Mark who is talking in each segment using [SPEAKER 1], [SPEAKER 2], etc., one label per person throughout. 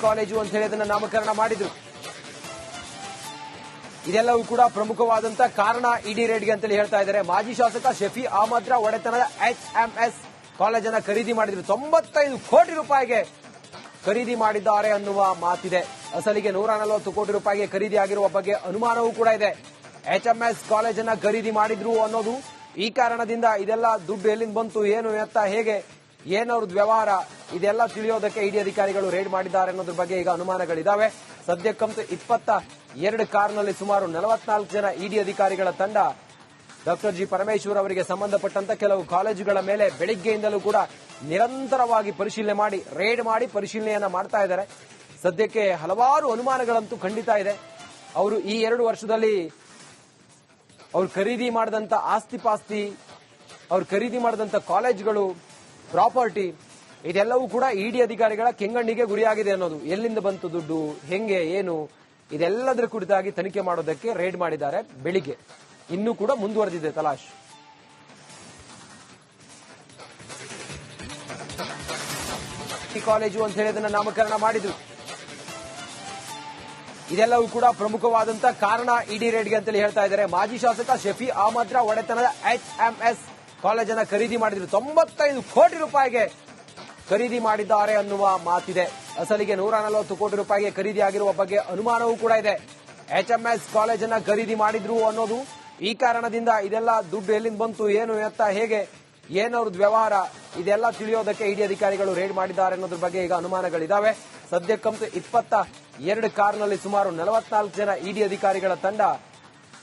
[SPEAKER 1] College ಅಂತ ಹೇಳಿ ಅದನ್ನ ನಾಮಕರಣ ಮಾಡಿದ್ರು. ಇದೆಲ್ಲವೂ ಕೂಡ ಪ್ರಮುಖವಾದಂತ ಕಾರಣ ಇಡಿ ರೇಡ್ಗೆ ಅಂತೇಳಿ ಹೇಳ್ತಾ ಇದ್ದಾರೆ. ಮಾಜಿ ಶಾಸಕ ಶಫಿ ಅಹಮದ್ ಒಡೆತನದ HMS ಕಾಲೇಜನ್ನ ಖರೀದಿ ಮಾಡಿದ್ರು. 95 ಕೋಟಿ ರೂಪಾಯಿಗೆ ಖರೀದಿ ಮಾಡಿದ್ದಾರೆ ಅನ್ನುವ ಮಾತಿದೆ. ಅಸಲಿಗೆ 140 ಕೋಟಿ ರೂಪಾಯಿಗೆ ಖರೀದಿ ಆಗಿರುವ ಬಗ್ಗೆ ಅನುಮಾನವೂ ಕೂಡ ಇದೆ. HMS ಕಾಲೇಜನ್ನ ಖರೀದಿ ಮಾಡಿದ್ರು ಅನ್ನೋದು ಈ ಕಾರಣದಿಂದ ಇದೆಲ್ಲ ದುಡ್ಡು ಎಲ್ಲಿಂದ ಬಂತು, ಏನು ಎತ್ತ, ಹೇಗೆ, ಏನವ್ರದ್ದು ವ್ಯವಹಾರ, ಇದೆಲ್ಲ ತಿಳಿಯೋದಕ್ಕೆ ಇಡಿ ಅಧಿಕಾರಿಗಳು ರೇಡ್ ಮಾಡಿದ್ದಾರೆ ಅನ್ನೋದ್ರ ಬಗ್ಗೆ ಈಗ ಅನುಮಾನಗಳಿದಾವೆ. ಸದ್ಯಕ್ಕಂತೂ 22 ಕಾರ್ನಲ್ಲಿ ಸುಮಾರು 44 ಜನ ಇಡಿ ಅಧಿಕಾರಿಗಳ ತಂಡ ಡಾಕ್ಟರ್ ಜಿ ಪರಮೇಶ್ವರ್ ಅವರಿಗೆ ಸಂಬಂಧಪಟ್ಟಂತ ಕೆಲವು ಕಾಲೇಜುಗಳ ಮೇಲೆ ಬೆಳಿಗ್ಗೆಯಿಂದಲೂ ಕೂಡ ನಿರಂತರವಾಗಿ ಪರಿಶೀಲನೆ ಮಾಡಿ ರೇಡ್ ಮಾಡಿ ಪರಿಶೀಲನೆಯನ್ನ ಮಾಡ್ತಾ ಇದ್ದಾರೆ. ಸದ್ಯಕ್ಕೆ ಹಲವಾರು ಅನುಮಾನಗಳಂತೂ ಖಂಡಿತ ಇದೆ. ಅವರು ಈ 2 ವರ್ಷದಲ್ಲಿ ಅವ್ರು ಖರೀದಿ ಮಾಡಿದಂತ ಆಸ್ತಿ-ಪಾಸ್ತಿ, ಅವ್ರು ಖರೀದಿ ಮಾಡಿದಂತ ಕಾಲೇಜುಗಳು, ಪ್ರಾಪರ್ಟಿ, ಇದೆಲ್ಲವೂ ಕೂಡ ಇಡಿ ಅಧಿಕಾರಿಗಳ ಕೆಂಗಣ್ಣಿಗೆ ಗುರಿಯಾಗಿದೆ ಅನ್ನೋದು. ಎಲ್ಲಿಂದ ಬಂತು ದುಡ್ಡು, ಹೆಂಗೆ, ಏನು, ಇದೆಲ್ಲದರ ಕುರಿತಾಗಿ ತನಿಖೆ ಮಾಡೋದಕ್ಕೆ ರೇಡ್ ಮಾಡಿದ್ದಾರೆ. ಬೆಳಿಗ್ಗೆ ಇನ್ನೂ ಕೂಡ ಮುಂದುವರೆದಿದೆ ತಲಾಶ್. ಕಾಲೇಜು ಅಂತ ಹೇಳಿ ಅದನ್ನ ನಾಮಕರಣ ಮಾಡಿದ್ರು. ಇದೆಲ್ಲವೂ ಕೂಡ ಪ್ರಮುಖವಾದಂತ ಕಾರಣ ಇಡಿ ರೇಡ್ಗೆ ಅಂತೇಳಿ ಹೇಳ್ತಾ ಇದ್ದಾರೆ. ಮಾಜಿ ಶಾಸಕ ಶಫಿ ಅಹಮದ್ ಒಡೆತನದ HMS ಕಾಲೇಜನ್ನ ಖರೀದಿ ಮಾಡಿದ್ರು. 95 ಕೋಟಿ ರೂಪಾಯಿಗೆ ಖರೀದಿ ಮಾಡಿದ್ದಾರೆ ಅನ್ನುವ ಮಾತಿದೆ. ಅಸಲಿಗೆ 140 ಕೋಟಿ ರೂಪಾಯಿಗೆ ಖರೀದಿ ಆಗಿರುವ ಬಗ್ಗೆ ಅನುಮಾನವೂ ಕೂಡ ಇದೆ. HMS ಕಾಲೇಜನ್ನ ಖರೀದಿ ಮಾಡಿದ್ರು ಅನ್ನೋದು ಈ ಕಾರಣದಿಂದ ಇದೆಲ್ಲ ದುಡ್ಡು ಎಲ್ಲಿಂದ ಬಂತು, ಏನು ಎತ್ತ, ಹೇಗೆ, ಏನವ್ರದ್ದು ವ್ಯವಹಾರ, ಇದೆಲ್ಲ ತಿಳಿಯೋದಕ್ಕೆ ಇಡಿ ಅಧಿಕಾರಿಗಳು ರೇಡ್ ಮಾಡಿದ್ದಾರೆ ಅನ್ನೋದ್ರ ಬಗ್ಗೆ ಈಗ ಅನುಮಾನಗಳಿದಾವೆ. ಸದ್ಯಕ್ಕಂತೂ 22 ಕಾರ್ನಲ್ಲಿ ಸುಮಾರು 44 ಜನ ಇಡಿ ಅಧಿಕಾರಿಗಳ ತಂಡ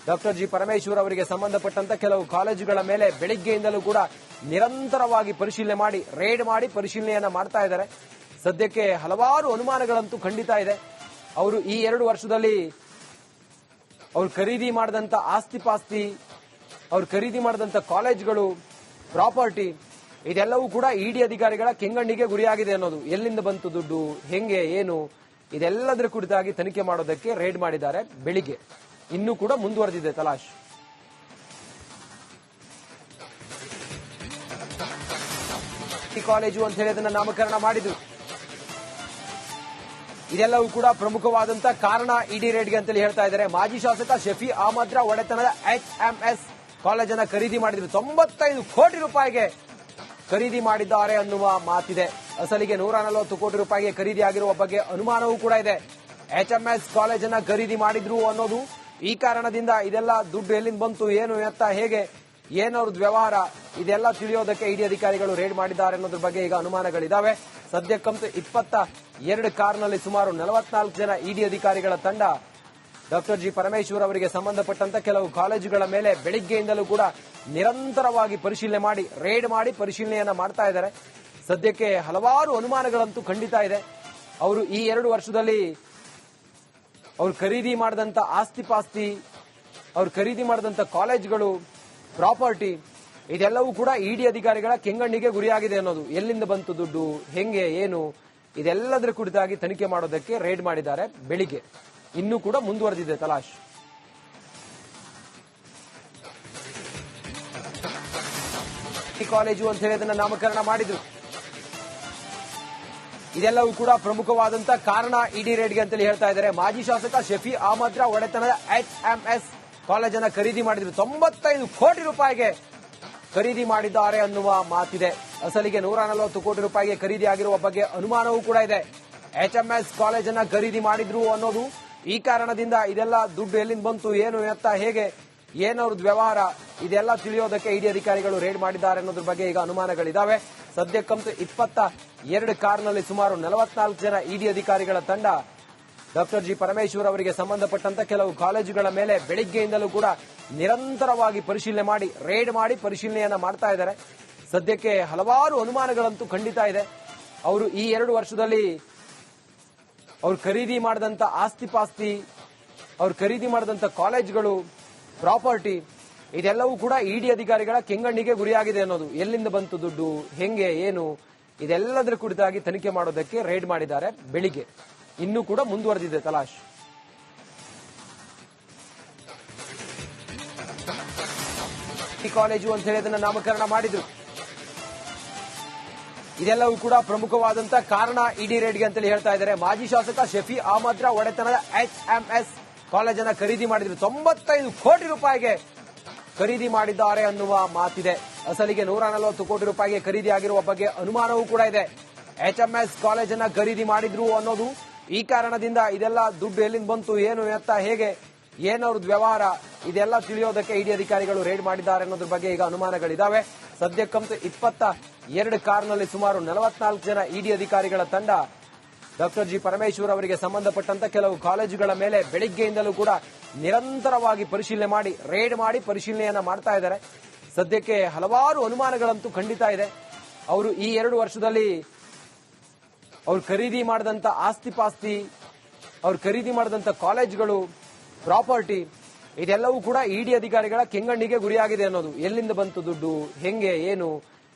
[SPEAKER 1] ಡಾಕ್ಟರ್ ಜಿ ಪರಮೇಶ್ವರ್ ಅವರಿಗೆ ಸಂಬಂಧಪಟ್ಟಂತ ಕೆಲವು ಕಾಲೇಜುಗಳ ಮೇಲೆ ಬೆಳಿಗ್ಗೆಯಿಂದಲೂ ಕೂಡ ನಿರಂತರವಾಗಿ ಪರಿಶೀಲನೆ ಮಾಡಿ ರೇಡ್ ಮಾಡಿ ಪರಿಶೀಲನೆಯನ್ನ ಮಾಡ್ತಾ ಇದ್ದಾರೆ. ಸದ್ಯಕ್ಕೆ ಹಲವಾರು ಅನುಮಾನಗಳಂತೂ ಖಂಡಿತ ಇದೆ. ಅವರು ಈ 2 ವರ್ಷದಲ್ಲಿ ಅವ್ರು ಖರೀದಿ ಮಾಡಿದಂತ ಆಸ್ತಿ-ಪಾಸ್ತಿ, ಅವ್ರು ಖರೀದಿ ಮಾಡಿದಂತ ಕಾಲೇಜುಗಳು, ಪ್ರಾಪರ್ಟಿ, ಇದೆಲ್ಲವೂ ಕೂಡ ಇಡಿ ಅಧಿಕಾರಿಗಳ ಕೆಂಗಣ್ಣಿಗೆ ಗುರಿಯಾಗಿದೆ ಅನ್ನೋದು. ಎಲ್ಲಿಂದ ಬಂತು ದುಡ್ಡು, ಹೆಂಗೆ, ಏನು, ಇದೆಲ್ಲದರ ಕುರಿತಾಗಿ ತನಿಖೆ ಮಾಡೋದಕ್ಕೆ ರೇಡ್ ಮಾಡಿದ್ದಾರೆ. ಬೆಳಿಗ್ಗೆ ಇನ್ನೂ ಕೂಡ ಮುಂದುವರೆದಿದೆ ತಲಾಶ್. ಕಾಲೇಜು ಅಂತ ಹೇಳಿ ಅದನ್ನ ನಾಮಕರಣ ಮಾಡಿದ್ರು. ಇದೆಲ್ಲವೂ ಕೂಡ ಪ್ರಮುಖವಾದಂತ ಕಾರಣ ಇಡಿ ರೇಡ್ಗೆ ಅಂತೇಳಿ ಹೇಳ್ತಾ ಇದ್ದಾರೆ. ಮಾಜಿ ಶಾಸಕ ಶಫಿ ಅಹಮದ್ ಒಡೆತನದ HMS ಕಾಲೇಜನ್ನ ಖರೀದಿ ಮಾಡಿದ್ರು. 95 ಕೋಟಿ ರೂಪಾಯಿಗೆ ಖರೀದಿ ಮಾಡಿದ್ದಾರೆ ಅನ್ನುವ ಮಾತಿದೆ. ಅಸಲಿಗೆ 140 ಕೋಟಿ ರೂಪಾಯಿಗೆ ಖರೀದಿ ಆಗಿರುವ ಬಗ್ಗೆ ಅನುಮಾನವೂ ಕೂಡ ಇದೆ. HMS ಕಾಲೇಜನ್ನ ಖರೀದಿ ಮಾಡಿದ್ರು ಅನ್ನೋದು ಈ ಕಾರಣದಿಂದ ಇದೆಲ್ಲ ದುಡ್ಡು ಎಲ್ಲಿಂದ ಬಂತು, ಏನು ಎತ್ತ, ಹೇಗೆ, ಏನವ್ರದ್ದು ವ್ಯವಹಾರ, ಇದೆಲ್ಲ ತಿಳಿಯೋದಕ್ಕೆ ಇಡಿ ಅಧಿಕಾರಿಗಳು ರೇಡ್ ಮಾಡಿದ್ದಾರೆ ಅನ್ನೋದ್ರ ಬಗ್ಗೆ ಈಗ ಅನುಮಾನಗಳಿದಾವೆ. ಸದ್ಯಕ್ಕಂತೂ 22 ಕಾರ್ನಲ್ಲಿ ಸುಮಾರು 44 ಜನ ಇಡಿ ಅಧಿಕಾರಿಗಳ ತಂಡ ಡಾಕ್ಟರ್ ಜಿ ಪರಮೇಶ್ವರ್ ಅವರಿಗೆ ಸಂಬಂಧಪಟ್ಟಂತ ಕೆಲವು ಕಾಲೇಜುಗಳ ಮೇಲೆ ಬೆಳಿಗ್ಗೆಯಿಂದಲೂ ಕೂಡ ನಿರಂತರವಾಗಿ ಪರಿಶೀಲನೆ ಮಾಡಿ ರೇಡ್ ಮಾಡಿ ಪರಿಶೀಲನೆಯನ್ನ ಮಾಡ್ತಾ ಇದ್ದಾರೆ. ಸದ್ಯಕ್ಕೆ ಹಲವಾರು ಅನುಮಾನಗಳಂತೂ ಖಂಡಿತ ಇದೆ. ಅವರು ಈ 2 ವರ್ಷದಲ್ಲಿ ಅವ್ರು ಖರೀದಿ ಮಾಡಿದಂತ ಆಸ್ತಿ-ಪಾಸ್ತಿ, ಅವ್ರು ಖರೀದಿ ಮಾಡಿದಂತ ಕಾಲೇಜುಗಳು, ಪ್ರಾಪರ್ಟಿ, ಇದೆಲ್ಲವೂ ಕೂಡ ಇಡಿ ಅಧಿಕಾರಿಗಳ ಕೆಂಗಣ್ಣಿಗೆ ಗುರಿಯಾಗಿದೆ ಅನ್ನೋದು. ಎಲ್ಲಿಂದ ಬಂತು ದುಡ್ಡು, ಹೆಂಗೆ, ಏನು, ಇದೆಲ್ಲದರ ಕುರಿತಾಗಿ ತನಿಖೆ ಮಾಡೋದಕ್ಕೆ ರೇಡ್ ಮಾಡಿದ್ದಾರೆ. ಬೆಳಿಗ್ಗೆ ಇನ್ನೂ ಕೂಡ ಮುಂದುವರೆದಿದೆ ತಲಾಶ್. ಕಾಲೇಜು ಅಂತ ಹೇಳಿ ಅದನ್ನ ನಾಮಕರಣ ಮಾಡಿದ್ರು. ಇದೆಲ್ಲವೂ ಕೂಡ ಪ್ರಮುಖವಾದಂತ ಕಾರಣ ಇಡಿ ರೇಡ್ಗೆ ಅಂತೇಳಿ ಹೇಳ್ತಾ ಇದ್ದಾರೆ. ಮಾಜಿ ಶಾಸಕ ಶಫಿ ಅಹಮದ್ ಒಡೆತನದ HMS ಕಾಲೇಜನ್ನ ಖರೀದಿ ಮಾಡಿದ್ರು. 95 ಕೋಟಿ ರೂಪಾಯಿಗೆ ಖರೀದಿ ಮಾಡಿದ್ದಾರೆ ಅನ್ನುವ ಮಾತಿದೆ. ಅಸಲಿಗೆ 140 ಕೋಟಿ ರೂಪಾಯಿಗೆ ಖರೀದಿ ಆಗಿರುವ ಬಗ್ಗೆ ಅನುಮಾನವೂ ಕೂಡ ಇದೆ. HMS ಕಾಲೇಜನ್ನ ಖರೀದಿ ಮಾಡಿದ್ರು ಅನ್ನೋದು ಈ ಕಾರಣದಿಂದ ಇದೆಲ್ಲ ದುಡ್ಡು ಎಲ್ಲಿಂದ ಬಂತು, ಏನು ಎತ್ತ, ಹೇಗೆ, ಏನವ್ರದ್ದು ವ್ಯವಹಾರ, ಇದೆಲ್ಲ ತಿಳಿಯೋದಕ್ಕೆ ಇಡಿ ಅಧಿಕಾರಿಗಳು ರೇಡ್ ಮಾಡಿದ್ದಾರೆ ಅನ್ನೋದ್ರ ಬಗ್ಗೆ ಈಗ ಅನುಮಾನಗಳಿದಾವೆ. ಸದ್ಯಕ್ಕಂತೂ 22 ಕಾರ್ನಲ್ಲಿ ಸುಮಾರು 44 ಜನ ಇಡಿ ಅಧಿಕಾರಿಗಳ ತಂಡ ಡಾಕ್ಟರ್ ಜಿ ಪರಮೇಶ್ವರ್ ಅವರಿಗೆ ಸಂಬಂಧಪಟ್ಟಂತ ಕೆಲವು ಕಾಲೇಜುಗಳ ಮೇಲೆ ಬೆಳಿಗ್ಗೆಯಿಂದಲೂ ಕೂಡ ನಿರಂತರವಾಗಿ ಪರಿಶೀಲನೆ ಮಾಡಿ ರೇಡ್ ಮಾಡಿ ಪರಿಶೀಲನೆಯನ್ನ ಮಾಡ್ತಾ ಇದ್ದಾರೆ. ಸದ್ಯಕ್ಕೆ ಹಲವಾರು ಅನುಮಾನಗಳಂತೂ ಖಂಡಿತ ಇದೆ. ಅವರು ಈ 2 ವರ್ಷದಲ್ಲಿ ಅವ್ರು ಖರೀದಿ ಮಾಡಿದಂತ ಆಸ್ತಿ-ಪಾಸ್ತಿ, ಅವ್ರು ಖರೀದಿ ಮಾಡಿದಂತ ಕಾಲೇಜುಗಳು, ಪ್ರಾಪರ್ಟಿ, ಇದೆಲ್ಲವೂ ಕೂಡ ಇಡಿ ಅಧಿಕಾರಿಗಳ ಕೆಂಗಣ್ಣಿಗೆ ಗುರಿಯಾಗಿದೆ ಅನ್ನೋದು. ಎಲ್ಲಿಂದ ಬಂತು ದುಡ್ಡು, ಹೆಂಗೆ, ಏನು, ಇದೆಲ್ಲದರ ಕುರಿತಾಗಿ ತನಿಖೆ ಮಾಡೋದಕ್ಕೆ ರೇಡ್ ಮಾಡಿದ್ದಾರೆ. ಬೆಳಿಗ್ಗೆ ಇನ್ನೂ ಕೂಡ ಮುಂದುವರೆದಿದೆ ತಲಾಶ್. ಕಾಲೇಜು ಅಂತ ಹೇಳಿ ಅದನ್ನ ನಾಮಕರಣ ಮಾಡಿದ್ರು. ಇದೆಲ್ಲವೂ ಕೂಡ ಪ್ರಮುಖವಾದಂತಹ ಕಾರಣ ಇಡಿ ರೇಡ್ಗೆ ಅಂತೇಳಿ ಹೇಳ್ತಾ ಇದ್ದಾರೆ. ಮಾಜಿ ಶಾಸಕ ಶಫಿ ಅಹಮದ್ರ ಒಡೆತನದ HMS ಕಾಲೇಜನ್ನ ಖರೀದಿ ಮಾಡಿದ್ರು. 95 ಕೋಟಿ ರೂಪಾಯಿಗೆ ಖರೀದಿ ಮಾಡಿದ್ದಾರೆ ಅನ್ನುವ ಮಾತಿದೆ. ಅಸಲಿಗೆ 140 ಕೋಟಿ ರೂಪಾಯಿಗೆ ಖರೀದಿ ಆಗಿರುವ ಬಗ್ಗೆ ಅನುಮಾನವೂ ಕೂಡ ಇದೆ. HMS ಕಾಲೇಜನ್ನ ಖರೀದಿ ಮಾಡಿದ್ರು ಅನ್ನೋದು ಈ ಕಾರಣದಿಂದ ಇದೆಲ್ಲ ದುಡ್ಡು ಎಲ್ಲಿಂದ ಬಂತು, ಏನು ಎತ್ತ, ಹೇಗೆ, ಏನವ್ರದ್ದು ವ್ಯವಹಾರ, ಇದೆಲ್ಲ ತಿಳಿಯೋದಕ್ಕೆ ಇಡಿ ಅಧಿಕಾರಿಗಳು ರೇಡ್ ಮಾಡಿದ್ದಾರೆ ಅನ್ನೋದ್ರ ಬಗ್ಗೆ ಈಗ ಅನುಮಾನಗಳಿದಾವೆ. ಸದ್ಯಕ್ಕಂತೂ 22 ಕಾರ್ನಲ್ಲಿ ಸುಮಾರು 44 ಜನ ಇಡಿ ಅಧಿಕಾರಿಗಳ ತಂಡ ಡಾಕ್ಟರ್ ಜಿ ಪರಮೇಶ್ವರ್ ಅವರಿಗೆ ಸಂಬಂಧಪಟ್ಟಂತ ಕೆಲವು ಕಾಲೇಜುಗಳ ಮೇಲೆ ಬೆಳಿಗ್ಗೆಯಿಂದಲೂ ಕೂಡ ನಿರಂತರವಾಗಿ ಪರಿಶೀಲನೆ ಮಾಡಿ ರೇಡ್ ಮಾಡಿ ಪರಿಶೀಲನೆಯನ್ನ ಮಾಡ್ತಾ ಇದ್ದಾರೆ. ಸದ್ಯಕ್ಕೆ ಹಲವಾರು ಅನುಮಾನಗಳಂತೂ ಖಂಡಿತ ಇದೆ. ಅವರು ಈ 2 ವರ್ಷದಲ್ಲಿ ಅವ್ರು ಖರೀದಿ ಮಾಡಿದಂತ ಆಸ್ತಿ ಪಾಸ್ತಿ, ಅವ್ರು ಖರೀದಿ ಮಾಡಿದಂತ ಕಾಲೇಜುಗಳು, ಪ್ರಾಪರ್ಟಿ, ಇದೆಲ್ಲವೂ ಕೂಡ ಇಡಿ ಅಧಿಕಾರಿಗಳ ಕೆಂಗಣ್ಣಿಗೆ ಗುರಿಯಾಗಿದೆ ಅನ್ನೋದು. ಎಲ್ಲಿಂದ ಬಂತು ದುಡ್ಡು, ಹೆಂಗೆ, ಏನು,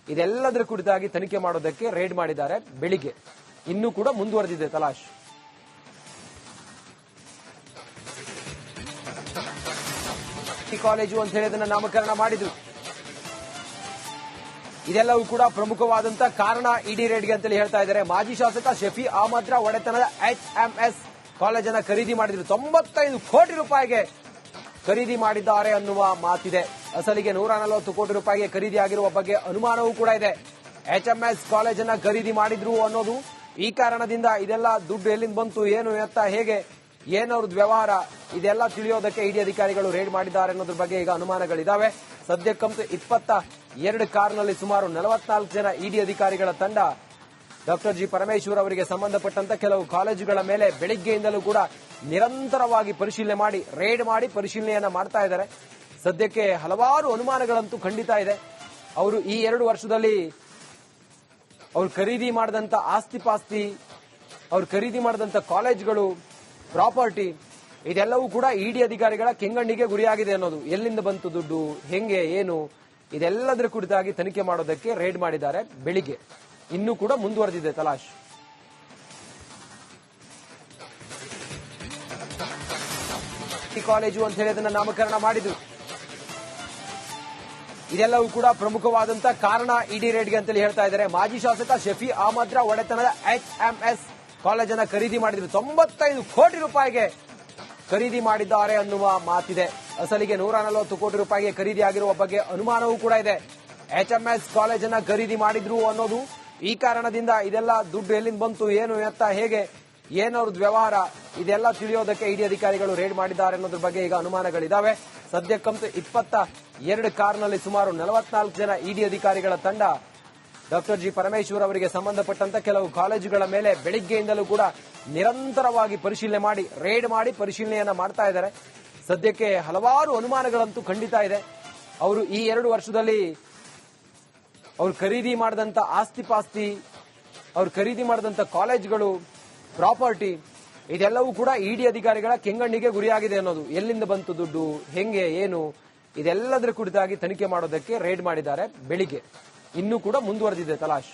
[SPEAKER 1] ಇದೆಲ್ಲದರ ಕುರಿತಾಗಿ ತನಿಖೆ ಮಾಡೋದಕ್ಕೆ ರೇಡ್ ಮಾಡಿದ್ದಾರೆ. ಬೆಳಿಗ್ಗೆ ಇನ್ನೂ ಕೂಡ ಮುಂದುವರೆದಿದೆ ತಲಾಶ್. ಕಾಲೇಜು ಅಂತ ಹೇಳಿ ಅದನ್ನ ನಾಮಕರಣ ಮಾಡಿದ್ರು. ಇದೆಲ್ಲವೂ ಕೂಡ ಪ್ರಮುಖವಾದಂತಹ ಕಾರಣ ಇಡಿ ರೇಡ್ಗೆ ಅಂತೇಳಿ ಹೇಳ್ತಾ ಇದ್ದಾರೆ. ಮಾಜಿ ಶಾಸಕ ಶಫಿ ಅಹಮದ್ರ ಒಡೆತನದ HMS ಕಾಲೇಜನ್ನ ಖರೀದಿ ಮಾಡಿದ್ರು. 95 ಕೋಟಿ ರೂಪಾಯಿಗೆ ಖರೀದಿ ಮಾಡಿದ್ದಾರೆ ಅನ್ನುವ ಮಾತಿದೆ. ಅಸಲಿಗೆ 140 ಕೋಟಿ ರೂಪಾಯಿಗೆ ಖರೀದಿ ಆಗಿರುವ ಬಗ್ಗೆ ಅನುಮಾನವೂ ಕೂಡ ಇದೆ. HMS ಕಾಲೇಜನ್ನ ಖರೀದಿ ಮಾಡಿದ್ರು ಅನ್ನೋದು ಈ ಕಾರಣದಿಂದ ಇದೆಲ್ಲ ದುಡ್ಡು ಎಲ್ಲಿಂದ ಬಂತು, ಏನು ಎತ್ತ, ಹೇಗೆ, ಏನವ್ರದ್ದು ವ್ಯವಹಾರ, ಇದೆಲ್ಲ ತಿಳಿಯೋದಕ್ಕೆ ಇಡಿ ಅಧಿಕಾರಿಗಳು ರೇಡ್ ಮಾಡಿದ್ದಾರೆ ಅನ್ನೋದ್ರ ಬಗ್ಗೆ ಈಗ ಅನುಮಾನಗಳಿದಾವೆ. ಸದ್ಯಕ್ಕಂತೂ 22 ಕಾರ್ನಲ್ಲಿ ಸುಮಾರು 44 ಜನ ಇಡಿ ಅಧಿಕಾರಿಗಳ ತಂಡ ಡಾಕ್ಟರ್ ಜಿ ಪರಮೇಶ್ವರ್ ಅವರಿಗೆ ಸಂಬಂಧಪಟ್ಟಂತ ಕೆಲವು ಕಾಲೇಜುಗಳ ಮೇಲೆ ಬೆಳಿಗ್ಗೆಯಿಂದಲೂ ಕೂಡ ನಿರಂತರವಾಗಿ ಪರಿಶೀಲನೆ ಮಾಡಿ ರೇಡ್ ಮಾಡಿ ಪರಿಶೀಲನೆಯನ್ನ ಮಾಡ್ತಾ ಇದ್ದಾರೆ. ಸದ್ಯಕ್ಕೆ ಹಲವಾರು ಅನುಮಾನಗಳಂತೂ ಖಂಡಿತ ಇದೆ. ಅವರು ಈ 2 ವರ್ಷದಲ್ಲಿ ಅವ್ರು ಖರೀದಿ ಮಾಡಿದಂತ ಆಸ್ತಿ ಪಾಸ್ತಿ, ಅವ್ರು ಖರೀದಿ ಮಾಡಿದಂತ ಕಾಲೇಜುಗಳು, ಪ್ರಾಪರ್ಟಿ, ಇದೆಲ್ಲವೂ ಕೂಡ ಇಡಿ ಅಧಿಕಾರಿಗಳ ಕೆಂಗಣ್ಣಿಗೆ ಗುರಿಯಾಗಿದೆ ಅನ್ನೋದು. ಎಲ್ಲಿಂದ ಬಂತು ದುಡ್ಡು, ಹೆಂಗೆ, ಏನು, ಇದೆಲ್ಲದರ ಕುರಿತಾಗಿ ತನಿಖೆ ಮಾಡೋದಕ್ಕೆ ರೇಡ್ ಮಾಡಿದ್ದಾರೆ. ಬೆಳಿಗ್ಗೆ ಇನ್ನೂ ಕೂಡ ಮುಂದುವರೆದಿದೆ ತಲಾಶ್. ಕಾಲೇಜು ಅಂತ ಹೇಳಿ ಅದನ್ನ ನಾಮಕರಣ ಮಾಡಿದ್ರು. ಇದೆಲ್ಲವೂ ಕೂಡ ಪ್ರಮುಖವಾದಂತಹ ಕಾರಣ ಇಡಿ ರೇಡ್ಗೆ ಅಂತೇಳಿ ಹೇಳ್ತಾ ಇದ್ದಾರೆ. ಮಾಜಿ ಶಾಸಕ ಶಫಿ ಅಹಮದ್ರ ಒಡೆತನದ HMS ಕಾಲೇಜನ್ನ ಖರೀದಿ ಮಾಡಿದ್ರು. 95 ಕೋಟಿ ರೂಪಾಯಿಗೆ ಖರೀದಿ ಮಾಡಿದ್ದಾರೆ ಅನ್ನುವ ಮಾತಿದೆ. ಅಸಲಿಗೆ 140 ಕೋಟಿ ರೂಪಾಯಿಗೆ ಖರೀದಿ ಆಗಿರುವ ಬಗ್ಗೆ ಅನುಮಾನವೂ ಕೂಡ ಇದೆ. HMS ಕಾಲೇಜನ್ನ ಖರೀದಿ ಮಾಡಿದ್ರು ಅನ್ನೋದು ಈ ಕಾರಣದಿಂದ ಇದೆಲ್ಲ ದುಡ್ಡು ಎಲ್ಲಿಂದ ಬಂತು, ಏನು ಎತ್ತ, ಹೇಗೆ, ಏನವ್ರದ್ದು ವ್ಯವಹಾರ, ಇದೆಲ್ಲ ತಿಳಿಯೋದಕ್ಕೆ ಇಡಿ ಅಧಿಕಾರಿಗಳು ರೇಡ್ ಮಾಡಿದ್ದಾರೆ ಅನ್ನೋದ್ರ ಬಗ್ಗೆ ಈಗ ಅನುಮಾನಗಳಿದಾವೆ. ಸದ್ಯಕ್ಕಂತೂ 22 ಕಾರ್ನಲ್ಲಿ ಸುಮಾರು 44 ಜನ ಇಡಿ ಅಧಿಕಾರಿಗಳ ತಂಡ ಡಾಕ್ಟರ್ ಜಿ ಪರಮೇಶ್ವರ್ ಅವರಿಗೆ ಸಂಬಂಧಪಟ್ಟಂತ ಕೆಲವು ಕಾಲೇಜುಗಳ ಮೇಲೆ ಬೆಳಿಗ್ಗೆಯಿಂದಲೂ ಕೂಡ ನಿರಂತರವಾಗಿ ಪರಿಶೀಲನೆ ಮಾಡಿ ರೇಡ್ ಮಾಡಿ ಪರಿಶೀಲನೆಯನ್ನ ಮಾಡ್ತಾ ಇದ್ದಾರೆ. ಸದ್ಯಕ್ಕೆ ಹಲವಾರು ಅನುಮಾನಗಳಂತೂ ಖಂಡಿತ ಇದೆ. ಅವರು ಈ 2 ವರ್ಷದಲ್ಲಿ ಅವ್ರು ಖರೀದಿ ಮಾಡಿದಂತ ಆಸ್ತಿ ಪಾಸ್ತಿ, ಅವ್ರು ಖರೀದಿ ಮಾಡಿದಂತ ಕಾಲೇಜುಗಳು, ಪ್ರಾಪರ್ಟಿ, ಇದೆಲ್ಲವೂ ಕೂಡ ಇಡಿ ಅಧಿಕಾರಿಗಳ ಕೆಂಗಣ್ಣಿಗೆ ಗುರಿಯಾಗಿದೆ ಅನ್ನೋದು. ಎಲ್ಲಿಂದ ಬಂತು ದುಡ್ಡು, ಹೆಂಗೆ, ಏನು, ಇದೆಲ್ಲದರ ಕುರಿತಾಗಿ ತನಿಖೆ ಮಾಡೋದಕ್ಕೆ ರೇಡ್ ಮಾಡಿದ್ದಾರೆ. ಬೆಳಿಗ್ಗೆ ಇನ್ನೂ ಕೂಡ ಮುಂದುವರೆದಿದೆ ತಲಾಶ್.